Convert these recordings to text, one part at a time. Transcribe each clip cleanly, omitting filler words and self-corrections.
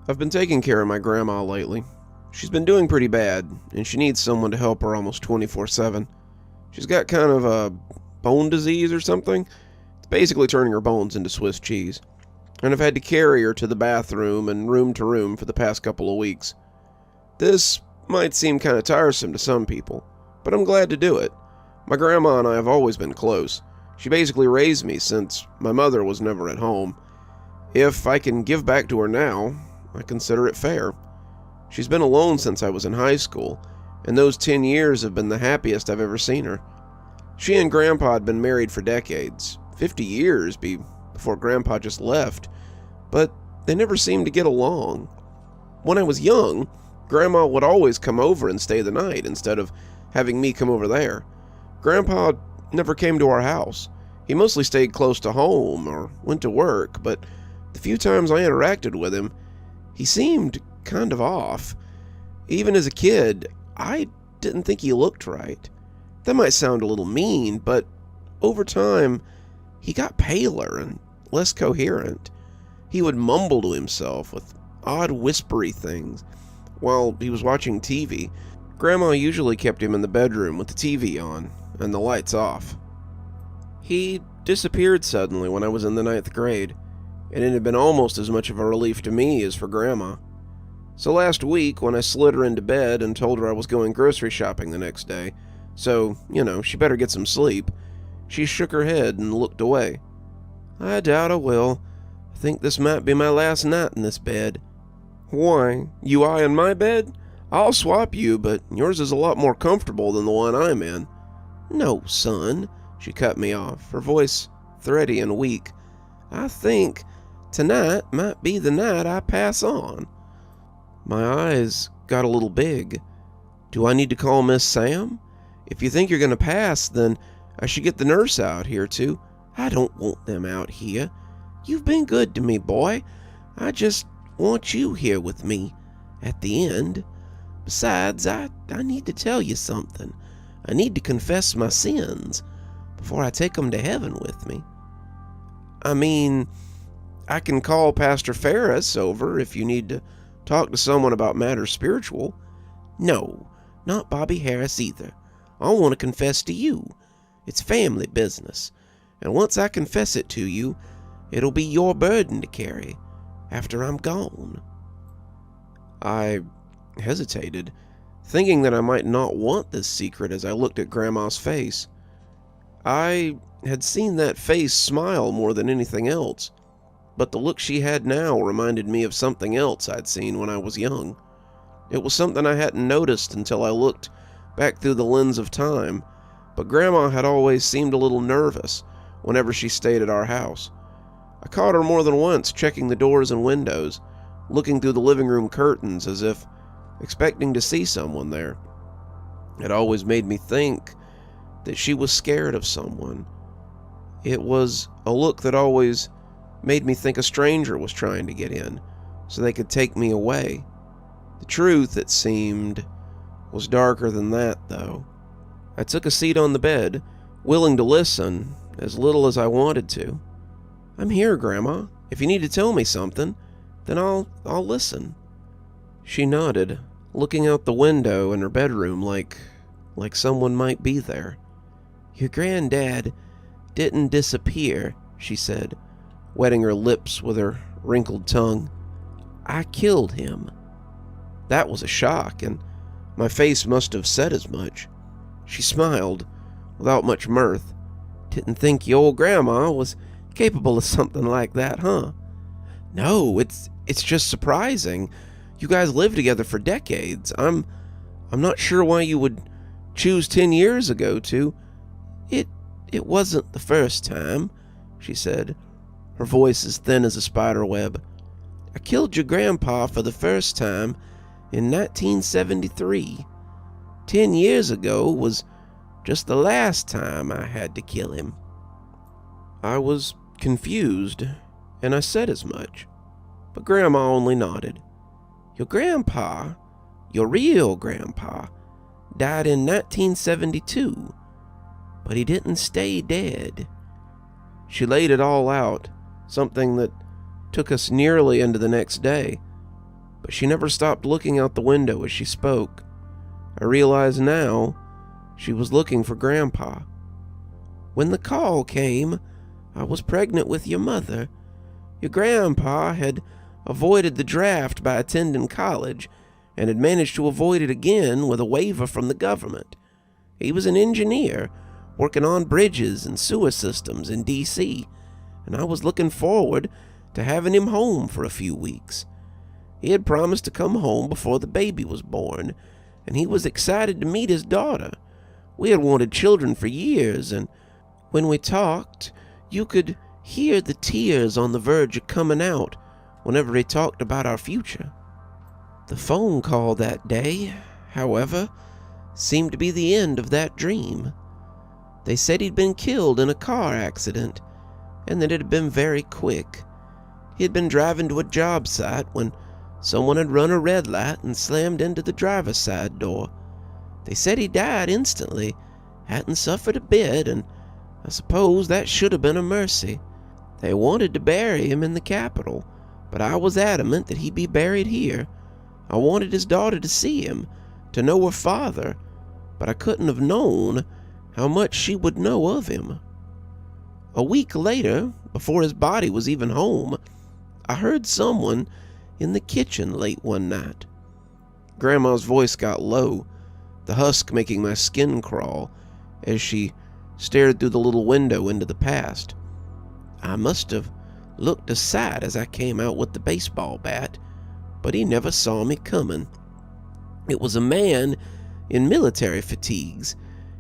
I've been taking care of my grandma lately. She's been doing pretty bad, and she needs someone to help her almost 24/7. She's got kind of a bone disease or something. It's basically turning her bones into Swiss cheese. And I've had to carry her to the bathroom and room to room for the past couple of weeks. This might seem kind of tiresome to some people, but I'm glad to do it. My grandma and I have always been close. She basically raised me since my mother was never at home. If I can give back to her now, I consider it fair. She's been alone since I was in high school, and those 10 years have been the happiest I've ever seen her. She and Grandpa had been married for decades, 50 years before Grandpa just left, but they never seemed to get along. When I was young, Grandma would always come over and stay the night instead of having me come over there. Grandpa never came to our house. He mostly stayed close to home or went to work, but the few times I interacted with him, he seemed kind of off. Even as a kid, I didn't think he looked right. That might sound a little mean, but over time, he got paler and less coherent. He would mumble to himself with odd whispery things while he was watching TV. Grandma usually kept him in the bedroom with the TV on and the lights off. He disappeared suddenly when I was in the 9th grade, and it had been almost as much of a relief to me as for Grandma. So last week, when I slid her into bed and told her I was going grocery shopping the next day, so, she better get some sleep, she shook her head and looked away. "I doubt I will. I think this might be my last night in this bed." "Why, you in my bed? I'll swap you, but yours is a lot more comfortable than the one I'm in." "No, son," she cut me off, her voice thready and weak. "I think tonight might be the night I pass on." My eyes got a little big. "Do I need to call Miss Sam? If you think you're going to pass, then I should get the nurse out here too." "I don't want them out here. You've been good to me, boy. I just want you here with me at the end. Besides, I need to tell you something. I need to confess my sins before I take them to heaven with me." "I mean, I can call Pastor Ferris over if you need to talk to someone about matters spiritual." "No, not Bobby Harris either. I want to confess to you. It's family business, and once I confess it to you, it'll be your burden to carry after I'm gone." I hesitated, thinking that I might not want this secret as I looked at Grandma's face. I had seen that face smile more than anything else, but the look she had now reminded me of something else I'd seen when I was young. It was something I hadn't noticed until I looked back through the lens of time, but Grandma had always seemed a little nervous whenever she stayed at our house. I caught her more than once checking the doors and windows, looking through the living room curtains as if expecting to see someone there. It always made me think that she was scared of someone. It was a look that always made me think a stranger was trying to get in so they could take me away. The truth, it seemed, was darker than that, though. I took a seat on the bed, willing to listen as little as I wanted to. "I'm here, Grandma. If you need to tell me something, then I'll listen." She nodded, looking out the window in her bedroom like someone might be there. "Your granddad didn't disappear," she said, wetting her lips with her wrinkled tongue. "I killed him." That was a shock, and my face must have said as much. She smiled, without much mirth. "Didn't think your old grandma was capable of something like that, huh?" "No, it's just surprising. You guys lived together for decades. I'm not sure why you would choose 10 years ago to..." It wasn't the first time," she said, her voice as thin as a spider web. "I killed your grandpa for the first time in 1973. 10 years ago was just the last time I had to kill him." I was confused, and I said as much, but Grandma only nodded. "Your grandpa, your real grandpa, died in 1972, but he didn't stay dead." She laid it all out, something that took us nearly into the next day. but she never stopped looking out the window as she spoke. I realized now she was looking for Grandpa. "When the call came, I was pregnant with your mother. Your grandpa had avoided the draft by attending college and had managed to avoid it again with a waiver from the government. He was an engineer working on bridges and sewer systems in D.C., and I was looking forward to having him home for a few weeks. He had promised to come home before the baby was born, and he was excited to meet his daughter. We had wanted children for years, and when we talked, you could hear the tears on the verge of coming out whenever he talked about our future. The phone call that day, however, seemed to be the end of that dream. They said he'd been killed in a car accident, and that it had been very quick. He had been driving to a job site when someone had run a red light and slammed into the driver's side door. They said he died instantly, hadn't suffered a bit, and I suppose that should have been a mercy. They wanted to bury him in the Capitol, but I was adamant that he be buried here. I wanted his daughter to see him, to know her father, but I couldn't have known how much she would know of him. A week later, before his body was even home, I heard someone in the kitchen late one night." Grandma's voice got low, the husk making my skin crawl as she stared through the little window into the past. "I must have looked aside as I came out with the baseball bat, but he never saw me coming. It was a man in military fatigues,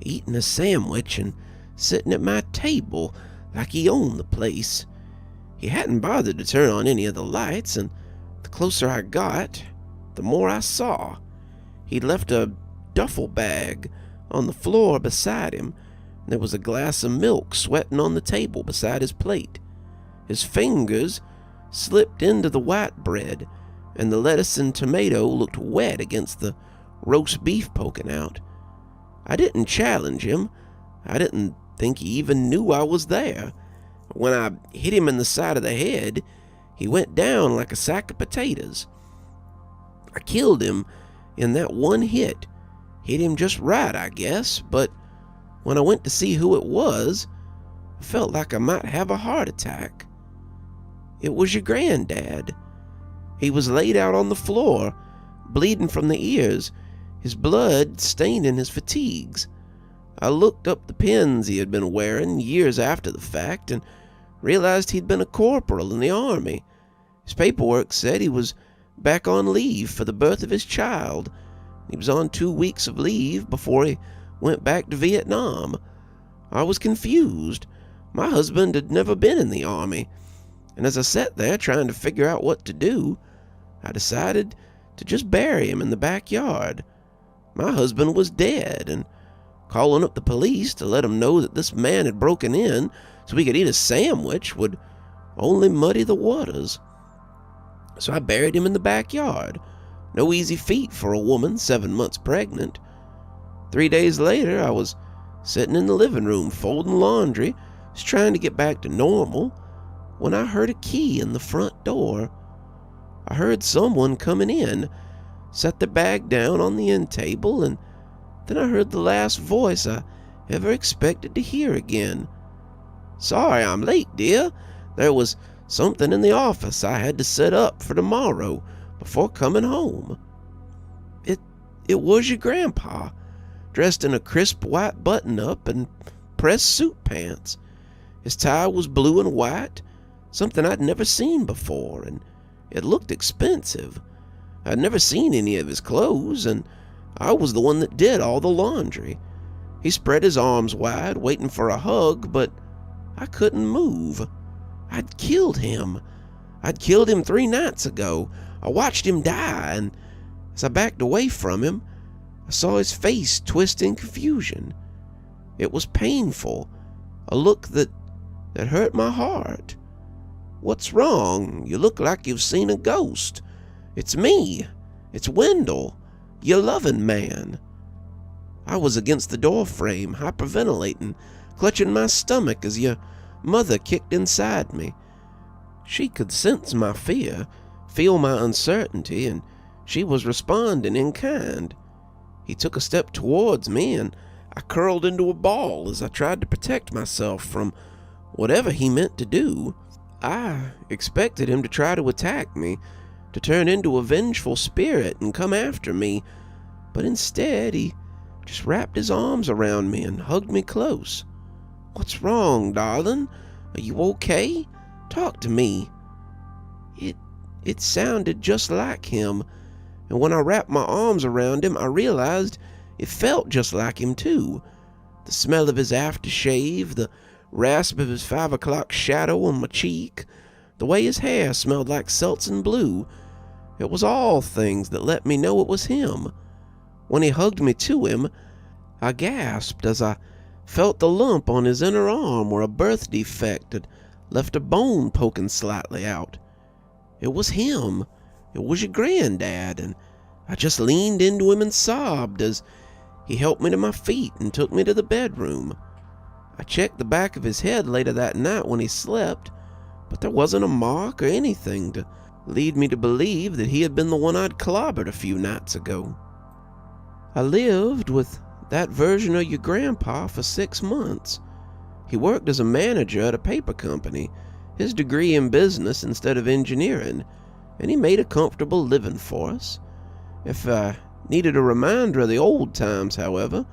eating a sandwich and sitting at my table like he owned the place. He hadn't bothered to turn on any of the lights, and the closer I got, the more I saw. He'd left a duffel bag on the floor beside him, and there was a glass of milk sweating on the table beside his plate. His fingers slipped into the white bread, and the lettuce and tomato looked wet against the roast beef poking out. I didn't challenge him. I didn't think he even knew I was there. When I hit him in the side of the head, he went down like a sack of potatoes. I killed him in that one hit. Hit him just right, I guess, but when I went to see who it was, I felt like I might have a heart attack. It was your granddad. He was laid out on the floor, bleeding from the ears, his blood staining his fatigues. I looked up the pins he had been wearing years after the fact and realized he'd been a corporal in the army. His paperwork said he was back on leave for the birth of his child. He was on 2 weeks of leave before he went back to Vietnam. I was confused. My husband had never been in the army, and as I sat there trying to figure out what to do, I decided to just bury him in the backyard. My husband was dead, and calling up the police to let them know that this man had broken in so we could eat a sandwich would only muddy the waters. So I buried him in the backyard. No easy feat for a woman 7 months pregnant. 3 days later, I was sitting in the living room folding laundry, just trying to get back to normal, when I heard a key in the front door. I heard someone coming in, set the bag down on the end table, and then I heard the last voice I ever expected to hear again. "Sorry I'm late, dear. There was something in the office I had to set up for tomorrow before coming home." It was your grandpa, dressed in a crisp white button-up and pressed suit pants. His tie was blue and white, something I'd never seen before, and it looked expensive. I'd never seen any of his clothes, and I was the one that did all the laundry. He spread his arms wide, waiting for a hug, but I couldn't move. I'd killed him. I'd killed him 3 nights ago. I watched him die, and as I backed away from him, I saw his face twist in confusion. It was painful, a look that hurt my heart. "What's wrong? You look like you've seen a ghost." "It's me. It's Wendell, your loving man." I was against the door frame, hyperventilating, clutching my stomach as your mother kicked inside me. She could sense my fear, feel my uncertainty, and she was responding in kind. He took a step towards me, and I curled into a ball as I tried to protect myself from whatever he meant to do. I expected him to try to attack me, to turn into a vengeful spirit and come after me, but instead he just wrapped his arms around me and hugged me close. "What's wrong, darling? Are you okay? Talk to me." It sounded just like him, and when I wrapped my arms around him, I realized it felt just like him too. The smell of his aftershave, the rasp of his 5 o'clock shadow on my cheek, the way his hair smelled like seltzer blue. It was all things that let me know it was him. When he hugged me to him, I gasped as I felt the lump on his inner arm where a birth defect had left a bone poking slightly out. It was him. It was your granddad, and I just leaned into him and sobbed as he helped me to my feet and took me to the bedroom. I checked the back of his head later that night when he slept, but there wasn't a mark or anything to lead me to believe that he had been the one I'd clobbered a few nights ago. I lived with that version of your grandpa for 6 months. He worked as a manager at a paper company, his degree in business instead of engineering, and he made a comfortable living for us. If I needed a reminder of the old times, however,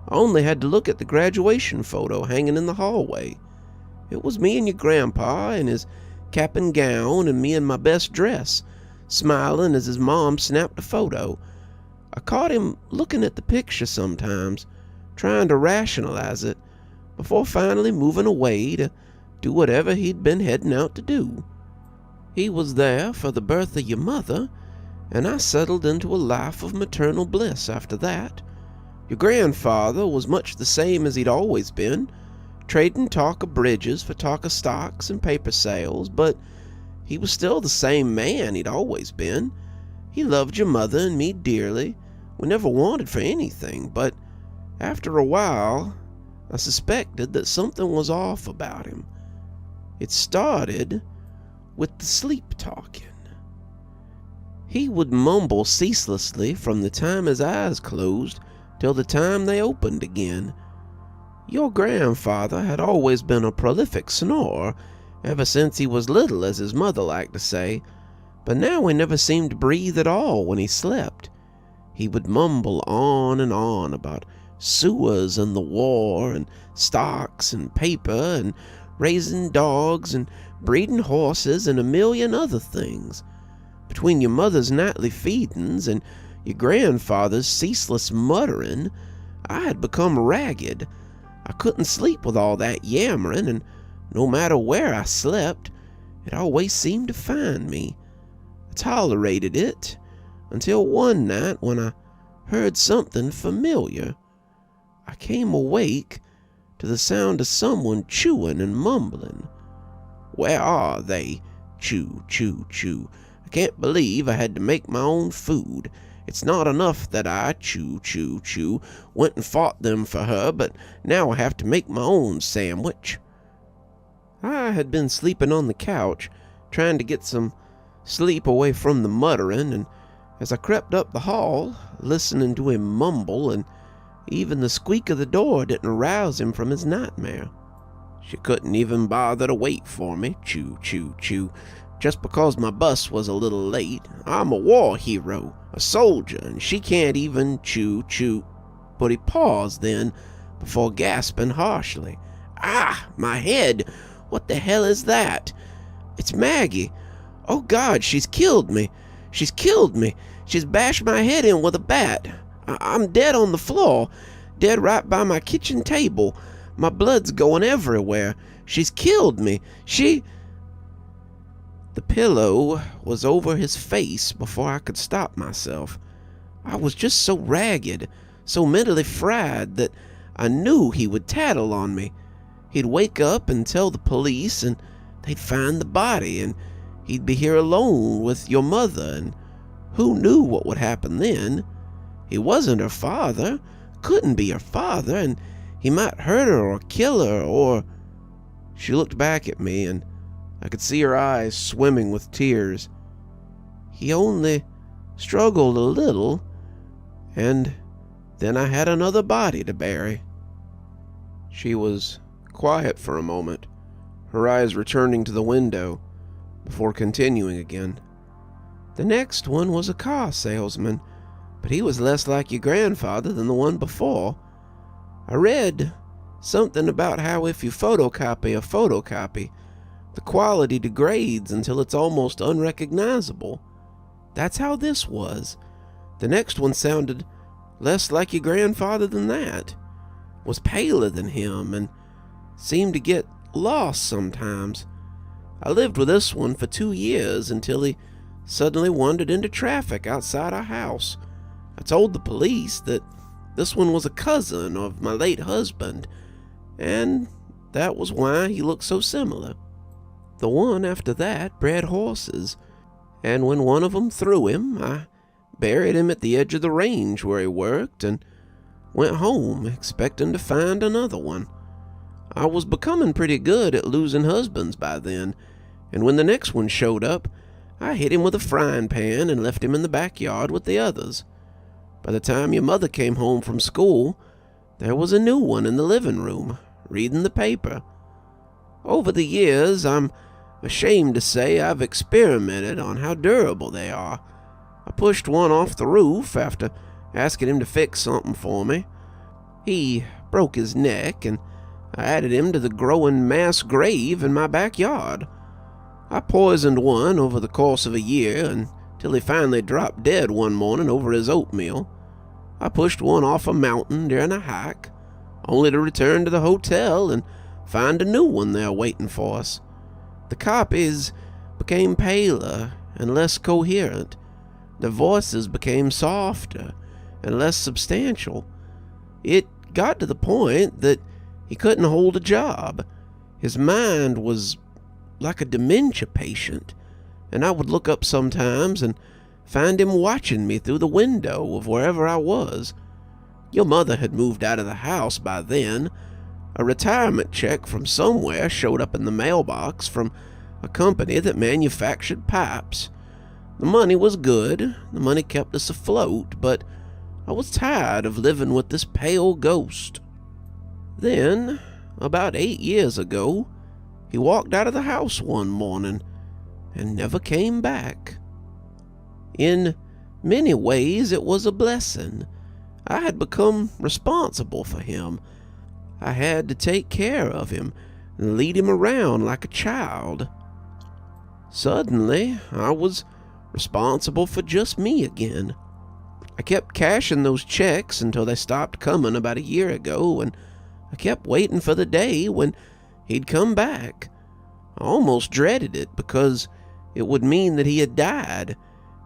I only had to look at the graduation photo hanging in the hallway. It was me and your grandpa in his cap and gown, and me in my best dress, smiling as his mom snapped a photo. I caught him looking at the picture sometimes, trying to rationalize it, before finally moving away to do whatever he'd been heading out to do. He was there for the birth of your mother, and I settled into a life of maternal bliss after that. Your grandfather was much the same as he'd always been, trading talk of bridges for talk of stocks and paper sales, but he was still the same man he'd always been. He loved your mother and me dearly. We never wanted for anything, but after a while, I suspected that something was off about him. It started with the sleep talking. He would mumble ceaselessly from the time his eyes closed till the time they opened again. Your grandfather had always been a prolific snorer, ever since he was little, as his mother liked to say, but now he never seemed to breathe at all when he slept. He would mumble on and on about sewers and the war and stocks and paper and raising dogs and breeding horses and a million other things. Between your mother's nightly feedings and your grandfather's ceaseless muttering, I had become ragged. I couldn't sleep with all that yammering, and no matter where I slept, it always seemed to find me. I tolerated it until one night when I heard something familiar. I came awake to the sound of someone chewing and mumbling. "Where are they? Chew, chew, chew. I can't believe I had to make my own food. It's not enough that I, chew, chew, chew, went and fought them for her, but now I have to make my own sandwich." I had been sleeping on the couch, trying to get some sleep away from the muttering, and as I crept up the hall, listening to him mumble, and even the squeak of the door didn't rouse him from his nightmare. She couldn't even bother to wait for me, chew, chew, chew, just because my bus was a little late. I'm a war hero, a soldier, and she can't even chew, chew. But he paused then, before gasping harshly. "Ah, my head! What the hell is that? It's Maggie! Oh God, she's killed me! She's killed me! She's bashed my head in with a bat! I'm dead on the floor, dead right by my kitchen table. My blood's going everywhere. She's killed me! She—" The pillow was over his face before I could stop myself. I was just so ragged, so mentally fried, that I knew he would tattle on me. He'd wake up and tell the police, and they'd find the body, and he'd be here alone with your mother, and who knew what would happen then? He wasn't her father, couldn't be her father, and he might hurt her or kill her, or... She looked back at me, and I could see her eyes swimming with tears. He only struggled a little, and then I had another body to bury." She was quiet for a moment, her eyes returning to the window, before continuing again. "The next one was a car salesman, but he was less like your grandfather than the one before. I read something about how if you photocopy a photocopy, the quality degrades until it's almost unrecognizable. That's how this was. The next one sounded less like your grandfather than that, was paler than him, and seemed to get lost sometimes. I lived with this one for 2 years until he suddenly wandered into traffic outside our house. I told the police that this one was a cousin of my late husband, and that was why he looked so similar. The one after that bred horses, and when one of them threw him, I buried him at the edge of the range where he worked and went home expecting to find another one. I was becoming pretty good at losing husbands by then, and when the next one showed up, I hit him with a frying pan and left him in the backyard with the others. By the time your mother came home from school, there was a new one in the living room, reading the paper. Over the years, I'm ashamed to say I've experimented on how durable they are. I pushed one off the roof after asking him to fix something for me. He broke his neck, and I added him to the growing mass grave in my backyard. I poisoned one over the course of a year until he finally dropped dead one morning over his oatmeal. I pushed one off a mountain during a hike, only to return to the hotel and find a new one there waiting for us. The copies became paler and less coherent. Their voices became softer and less substantial. It got to the point that he couldn't hold a job. His mind was like a dementia patient, and I would look up sometimes and find him watching me through the window of wherever I was. Your mother had moved out of the house by then. A retirement check from somewhere showed up in the mailbox from a company that manufactured pipes. The money was good, the money kept us afloat, but I was tired of living with this pale ghost. Then, about 8 years ago, he walked out of the house one morning and never came back. In many ways, it was a blessing. I had become responsible for him. I had to take care of him and lead him around like a child. Suddenly, I was responsible for just me again. I kept cashing those checks until they stopped coming about a year ago, and I kept waiting for the day when he'd come back. I almost dreaded it because it would mean that he had died,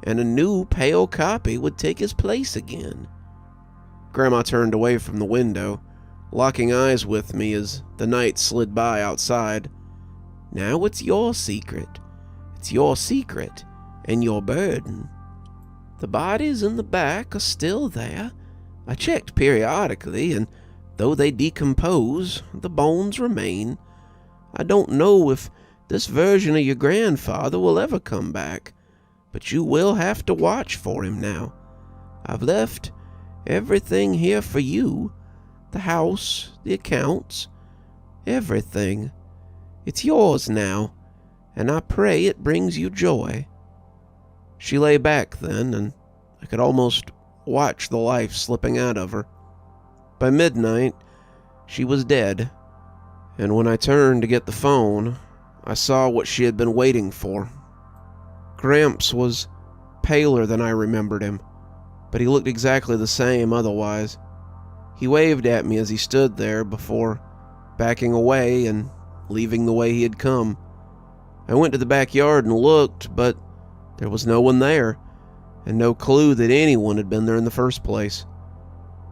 and a new pale copy would take his place again. Grandma turned away from the window, locking eyes with me as the night slid by outside. "Now it's your secret. It's your secret and your burden. The bodies in the back are still there. I checked periodically, and though they decompose, the bones remain. I don't know if this version of your grandfather will ever come back, but you will have to watch for him now. I've left everything here for you. The house, the accounts, everything. It's yours now, and I pray it brings you joy." She lay back then, and I could almost watch the life slipping out of her. By midnight, she was dead, and when I turned to get the phone, I saw what she had been waiting for. Gramps was paler than I remembered him, but he looked exactly the same otherwise. He waved at me as he stood there before backing away and leaving the way he had come. I went to the backyard and looked, but there was no one there, and no clue that anyone had been there in the first place.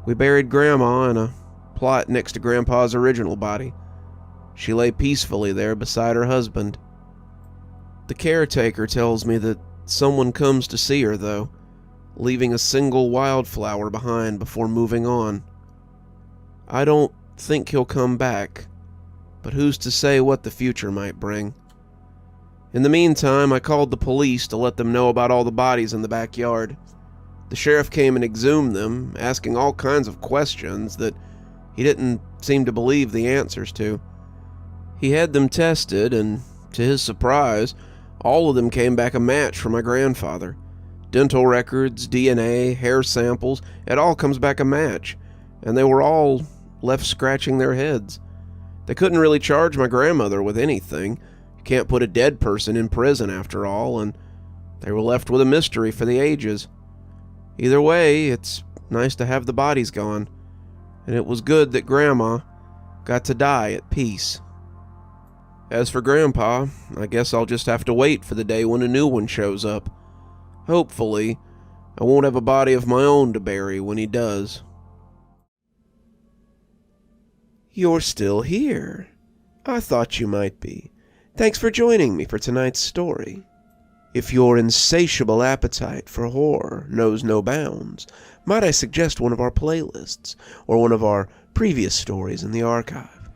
We buried Grandma in a plot next to Grandpa's original body. She lay peacefully there beside her husband. The caretaker tells me that someone comes to see her, though, leaving a single wildflower behind before moving on. I don't think he'll come back, but who's to say what the future might bring? In the meantime, I called the police to let them know about all the bodies in the backyard. The sheriff came and exhumed them, asking all kinds of questions that he didn't seem to believe the answers to. He had them tested, and to his surprise, all of them came back a match for my grandfather. Dental records, DNA, hair samples, it all comes back a match, and they were all left scratching their heads. They couldn't really charge my grandmother with anything. You can't put a dead person in prison after all, and they were left with a mystery for the ages. Either way, it's nice to have the bodies gone, and it was good that Grandma got to die at peace. As for Grandpa, I guess I'll just have to wait for the day when a new one shows up. Hopefully, I won't have a body of my own to bury when he does. You're still here. I thought you might be. Thanks for joining me for tonight's story. If your insatiable appetite for horror knows no bounds, might I suggest one of our playlists, or one of our previous stories in the archive?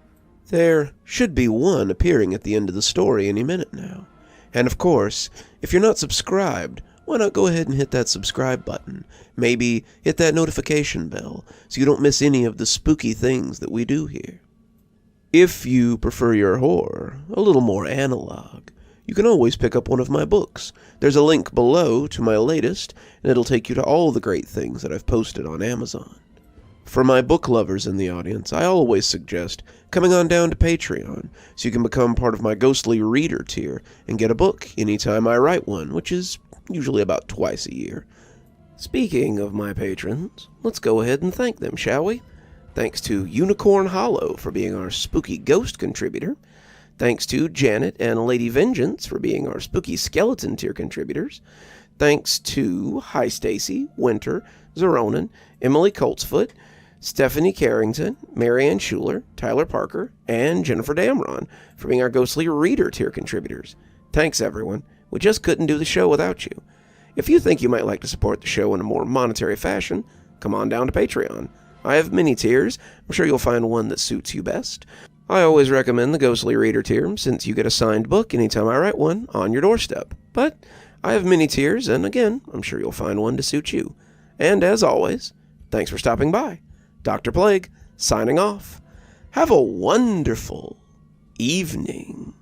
There should be one appearing at the end of the story any minute now. And of course, if you're not subscribed, why not go ahead and hit that subscribe button? Maybe hit that notification bell so you don't miss any of the spooky things that we do here. If you prefer your horror a little more analog, you can always pick up one of my books. There's a link below to my latest, and it'll take you to all the great things that I've posted on Amazon. For my book lovers in the audience, I always suggest coming on down to Patreon so you can become part of my ghostly reader tier and get a book anytime I write one, which is usually about twice a year. Speaking of my patrons, let's go ahead and thank them, shall we? Thanks to Unicorn Hollow for being our spooky ghost contributor. Thanks to Janet and Lady Vengeance for being our spooky skeleton tier contributors. Thanks to Hi Stacy, Winter, Xaronan, Emily Coltsfoot, Stephanie Carrington, Marianne Schuler, Tyler Parker, and Jennifer Damron for being our ghostly reader tier contributors. Thanks, everyone. We just couldn't do the show without you. If you think you might like to support the show in a more monetary fashion, come on down to Patreon. I have many tiers. I'm sure you'll find one that suits you best. I always recommend the Ghostly Reader tier, since you get a signed book anytime I write one on your doorstep. But I have many tiers, and again, I'm sure you'll find one to suit you. And as always, thanks for stopping by. Dr. Plague, signing off. Have a wonderful evening.